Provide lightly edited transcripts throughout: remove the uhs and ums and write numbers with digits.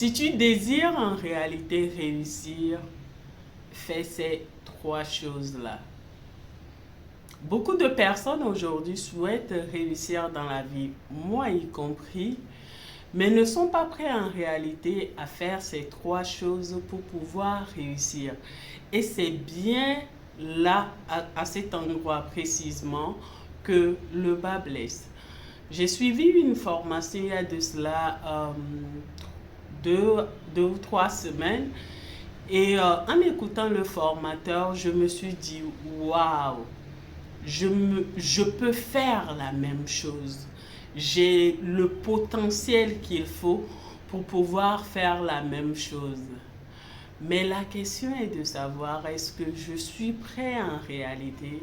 Si tu désires en réalité réussir, fais ces trois choses-là. Beaucoup de personnes aujourd'hui souhaitent réussir dans la vie, moi y compris, mais ne sont pas prêts en réalité à faire ces trois choses pour pouvoir réussir. Et c'est bien là, à cet endroit précisément, que le bas blesse. J'ai suivi une formation il y a de cela 2 ou 3 semaines. Et en écoutant le formateur, je me suis dit, waouh, je peux faire la même chose. J'ai le potentiel qu'il faut pour pouvoir faire la même chose. Mais la question est de savoir, est-ce que je suis prêt en réalité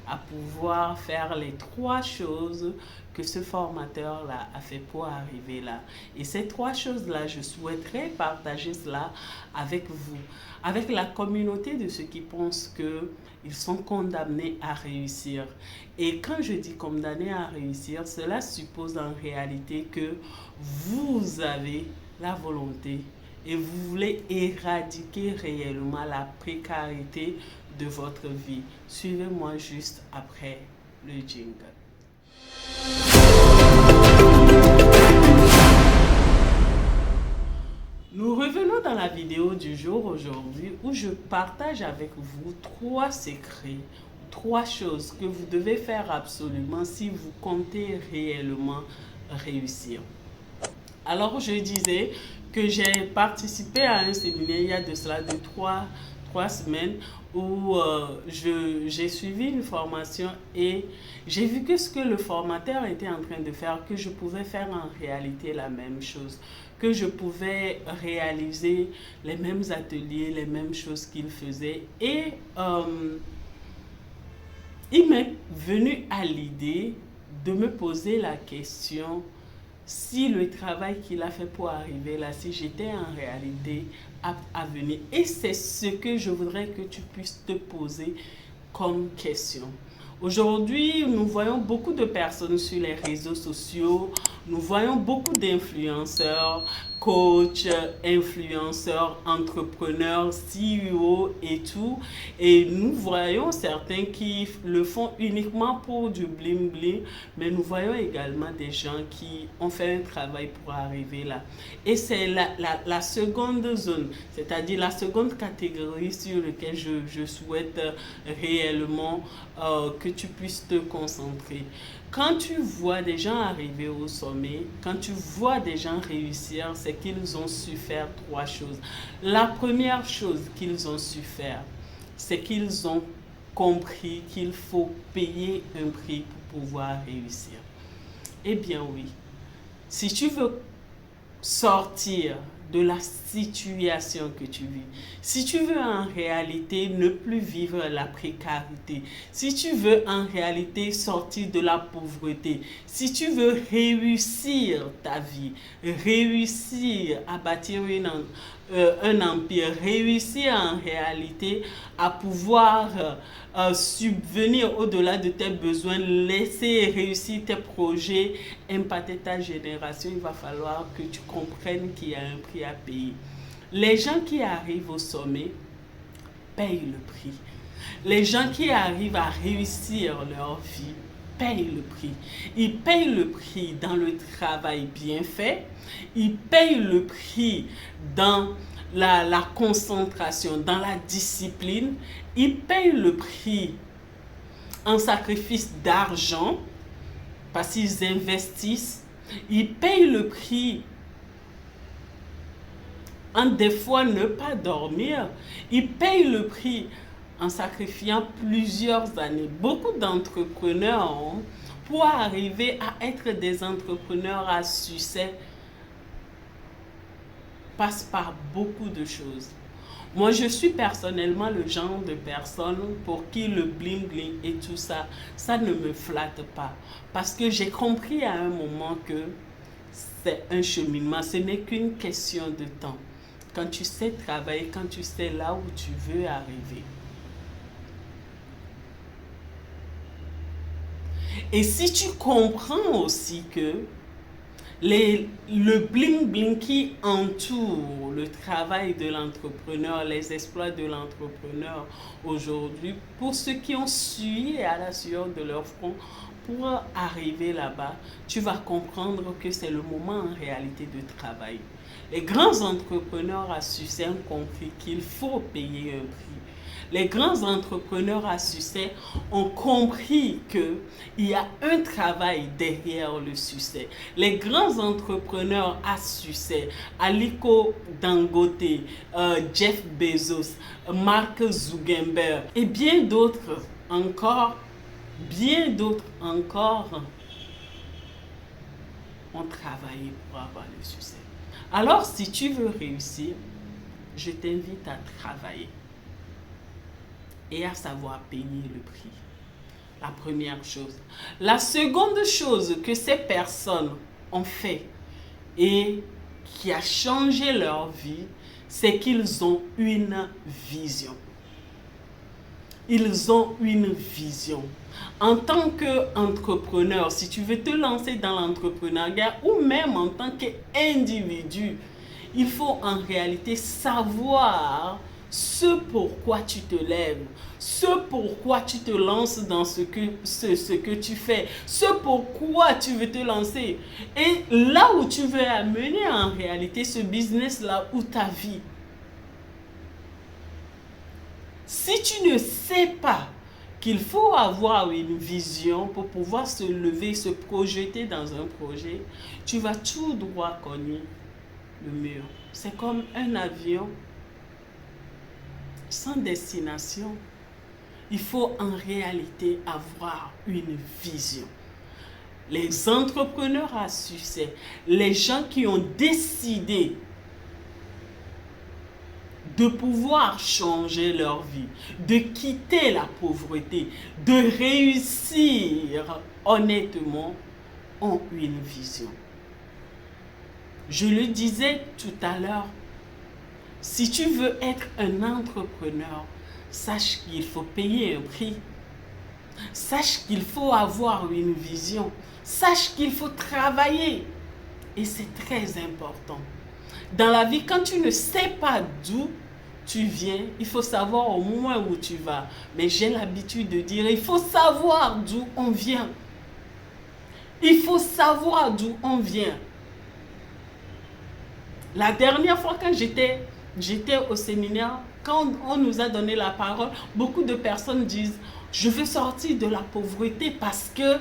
à pouvoir faire les trois choses que ce formateur-là a fait pour arriver là. Et ces trois choses-là, je souhaiterais partager cela avec vous, avec la communauté de ceux qui pensent qu'ils sont condamnés à réussir. Et quand je dis condamnés à réussir, cela suppose en réalité que vous avez la volonté et vous voulez éradiquer réellement la précarité de votre vie. Suivez-moi juste après le jingle. Nous revenons dans la vidéo du jour aujourd'hui où je partage avec vous 3 secrets, 3 choses que vous devez faire absolument si vous comptez réellement réussir. Alors je disais que j'ai participé à un séminaire il y a de cela de 3 semaines où j'ai suivi une formation et j'ai vu que ce que le formateur était en train de faire, que je pouvais faire en réalité la même chose, que je pouvais réaliser les mêmes ateliers, les mêmes choses qu'il faisait. Et il m'est venu à l'idée de me poser la question si le travail qu'il a fait pour arriver là, si j'étais en réalité apte à venir. Et c'est ce que je voudrais que tu puisses te poser comme question. Aujourd'hui, nous voyons beaucoup de personnes sur les réseaux sociaux, nous voyons beaucoup d'influenceurs, coachs, influenceurs, entrepreneurs, CEO et tout. Et nous voyons certains qui le font uniquement pour du bling bling, mais nous voyons également des gens qui ont fait un travail pour arriver là. Et c'est la seconde zone, c'est-à-dire la seconde catégorie sur laquelle je souhaite réellement que tu puisses te concentrer. Quand tu vois des gens arriver au sommet, quand tu vois des gens réussir, c'est qu'ils ont su faire 3 choses. La première chose qu'ils ont su faire, c'est qu'ils ont compris qu'il faut payer un prix pour pouvoir réussir. Eh bien oui, si tu veux sortir de la situation que tu vis, si tu veux en réalité ne plus vivre la précarité, si tu veux en réalité sortir de la pauvreté, si tu veux réussir ta vie, réussir à bâtir un empire, réussir en réalité à pouvoir subvenir au-delà de tes besoins, laisser réussir tes projets, impacter ta génération, il va falloir que tu comprennes qu'il y a un prix à payer. Les gens qui arrivent au sommet payent le prix. Les gens qui arrivent à réussir leur vie payent le prix. Ils payent le prix dans le travail bien fait. Ils payent le prix dans la concentration, dans la discipline. Ils payent le prix en sacrifice d'argent parce qu'ils investissent. Ils payent le prix en des fois ne pas dormir. Ils payent le prix en sacrifiant plusieurs années. Beaucoup d'entrepreneurs, pour arriver à être des entrepreneurs à succès, passent par beaucoup de choses. Moi, je suis personnellement le genre de personne pour qui le bling bling et tout ça, ça ne me flatte pas. Parce que j'ai compris à un moment que c'est un cheminement, ce n'est qu'une question de temps. Quand tu sais travailler, quand tu sais là où tu veux arriver. Et si tu comprends aussi que le bling-bling qui entoure le travail de l'entrepreneur, les exploits de l'entrepreneur aujourd'hui, pour ceux qui ont sué à la sueur de leur front pour arriver là-bas, tu vas comprendre que c'est le moment en réalité de travail. Les grands entrepreneurs à succès ont compris qu'il faut payer un prix. Les grands entrepreneurs à succès ont compris qu'il y a un travail derrière le succès. Les grands entrepreneurs à succès, Aliko Dangote, Jeff Bezos, Mark Zuckerberg et bien d'autres encore, ont travaillé pour avoir le succès. Alors, si tu veux réussir, je t'invite à travailler et à savoir payer le prix. La première chose. La seconde chose que ces personnes ont fait et qui a changé leur vie, c'est qu'ils ont une vision. Ils ont une vision. En tant qu'entrepreneur, si tu veux te lancer dans l'entrepreneuriat ou même en tant qu'individu, il faut en réalité savoir ce pourquoi tu te lèves, ce pourquoi tu te lances dans ce que tu fais, ce pourquoi tu veux te lancer et là où tu veux amener en réalité ce business-là ou ta vie. Si tu ne sais pas qu'il faut avoir une vision pour pouvoir se lever, se projeter dans un projet, tu vas tout droit cogner le mur. C'est comme un avion sans destination. Il faut en réalité avoir une vision. Les entrepreneurs à succès, les gens qui ont décidé de pouvoir changer leur vie, de quitter la pauvreté, de réussir honnêtement, ont une vision. Je le disais tout à l'heure, si tu veux être un entrepreneur, sache qu'il faut payer un prix. Sache qu'il faut avoir une vision. Sache qu'il faut travailler. Et c'est très important. Dans la vie, quand tu ne sais pas d'où tu viens, il faut savoir au moins où tu vas. Mais j'ai l'habitude de dire, il faut savoir d'où on vient. Il faut savoir d'où on vient. La dernière fois quand j'étais au séminaire, quand on nous a donné la parole, beaucoup de personnes disent, je veux sortir de la pauvreté parce que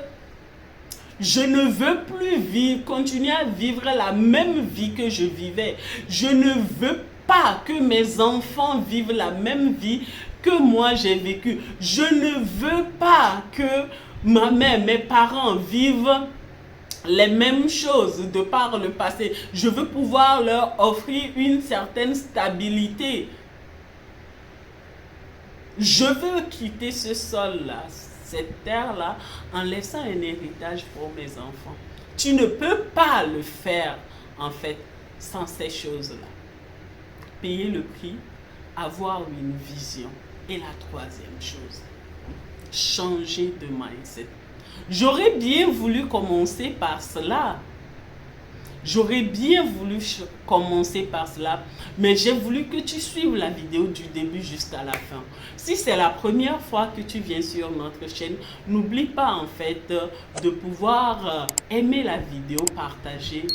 je ne veux plus continuer à vivre la même vie que je vivais. Je ne veux pas que mes enfants vivent la même vie que moi j'ai vécu. Je ne veux pas que ma mère, mes parents vivent les mêmes choses de par le passé. Je veux pouvoir leur offrir une certaine stabilité. Je veux quitter ce sol-là, cette terre-là, en laissant un héritage pour mes enfants. Tu ne peux pas le faire, en fait, sans ces choses-là. Payer le prix, avoir une vision. Et la troisième chose, changer de mindset. J'aurais bien voulu commencer par cela. J'aurais bien voulu commencer par cela, mais j'ai voulu que tu suives la vidéo du début jusqu'à la fin. Si c'est la première fois que tu viens sur notre chaîne, n'oublie pas en fait de pouvoir aimer la vidéo, partager,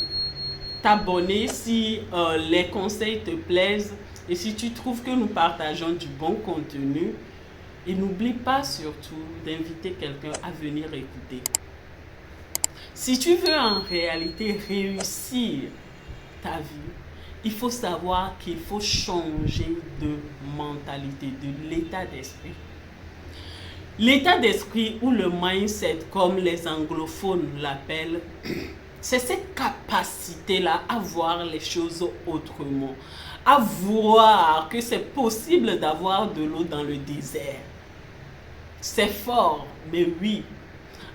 t'abonner si les conseils te plaisent et si tu trouves que nous partageons du bon contenu. Et n'oublie pas surtout d'inviter quelqu'un à venir écouter. Si tu veux en réalité réussir ta vie, il faut savoir qu'il faut changer de mentalité, de l'état d'esprit. L'état d'esprit ou le mindset, comme les anglophones l'appellent, c'est cette capacité-là à voir les choses autrement, à voir que c'est possible d'avoir de l'eau dans le désert. C'est fort, mais oui.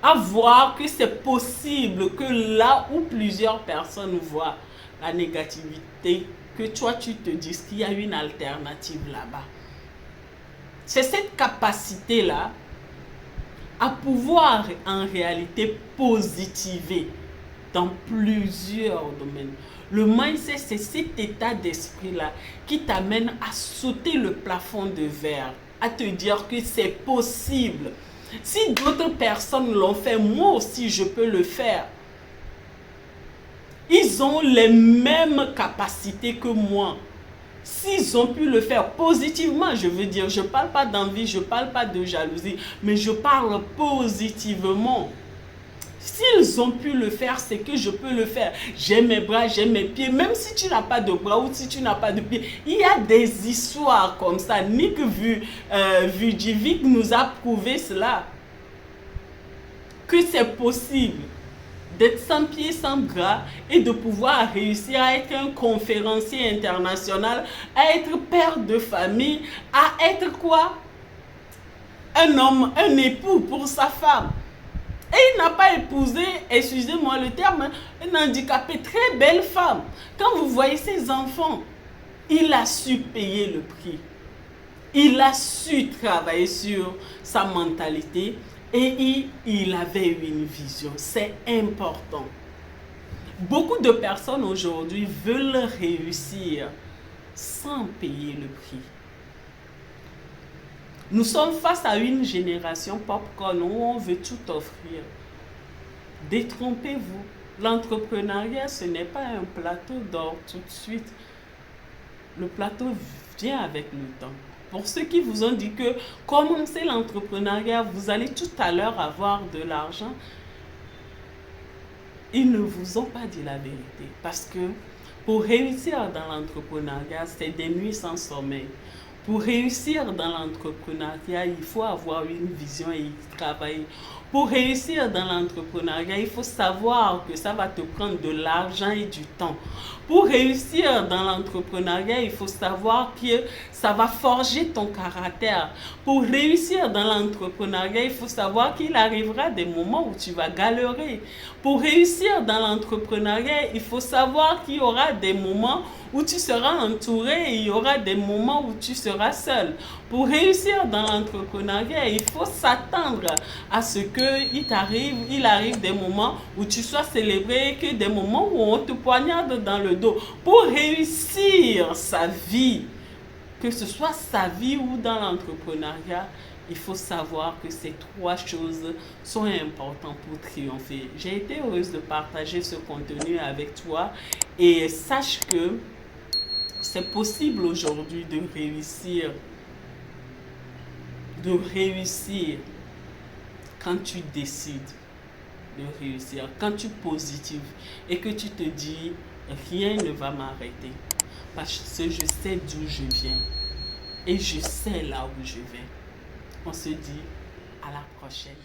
À voir que c'est possible que là où plusieurs personnes voient la négativité, que toi tu te dises qu'il y a une alternative là-bas. C'est cette capacité-là à pouvoir en réalité positiver dans plusieurs domaines. Le mindset, c'est cet état d'esprit-là qui t'amène à sauter le plafond de verre, à te dire que c'est possible. Si d'autres personnes l'ont fait, moi aussi je peux le faire. Ils ont les mêmes capacités que moi. S'ils ont pu le faire positivement, je veux dire, je ne parle pas d'envie, je ne parle pas de jalousie, mais je parle positivement. S'ils ont pu le faire, c'est que je peux le faire. J'ai mes bras, j'ai mes pieds. Même si tu n'as pas de bras ou si tu n'as pas de pieds, il y a des histoires comme ça. Nick Vujicic nous a prouvé cela. Que c'est possible d'être sans pieds, sans bras et de pouvoir réussir à être un conférencier international, à être père de famille, à être quoi? Un homme, un époux pour sa femme. Et il n'a pas épousé, excusez-moi le terme, une handicapée, très belle femme. Quand vous voyez ses enfants, il a su payer le prix. Il a su travailler sur sa mentalité et il avait une vision. C'est important. Beaucoup de personnes aujourd'hui veulent réussir sans payer le prix. Nous sommes face à une génération popcorn où on veut tout offrir. Détrompez-vous. L'entrepreneuriat, ce n'est pas un plateau d'or tout de suite. Le plateau vient avec le temps. Pour ceux qui vous ont dit que commencez l'entrepreneuriat, vous allez tout à l'heure avoir de l'argent, ils ne vous ont pas dit la vérité. Parce que pour réussir dans l'entrepreneuriat, c'est des nuits sans sommeil. Pour réussir dans l'entrepreneuriat, il faut avoir une vision et y travailler. Pour réussir dans l'entrepreneuriat, il faut savoir que ça va te prendre de l'argent et du temps. Pour réussir dans l'entrepreneuriat, il faut savoir que ça va forger ton caractère. Pour réussir dans l'entrepreneuriat, il faut savoir qu'il arrivera des moments où tu vas galérer. Pour réussir dans l'entrepreneuriat, il faut savoir qu'il y aura des moments où tu seras entouré et il y aura des moments où tu seras seul. Pour réussir dans l'entrepreneuriat, il faut s'attendre à ce qu'il arrive des moments où tu sois célébré et que des moments où on te poignarde dans le dos. Pour réussir sa vie, que ce soit sa vie ou dans l'entrepreneuriat, il faut savoir que ces trois choses sont importantes pour triompher. J'ai été heureuse de partager ce contenu avec toi et sache que c'est possible aujourd'hui de réussir quand tu décides de réussir, quand tu positives et que tu te dis rien ne va m'arrêter parce que je sais d'où je viens et je sais là où je vais. On se dit à la prochaine.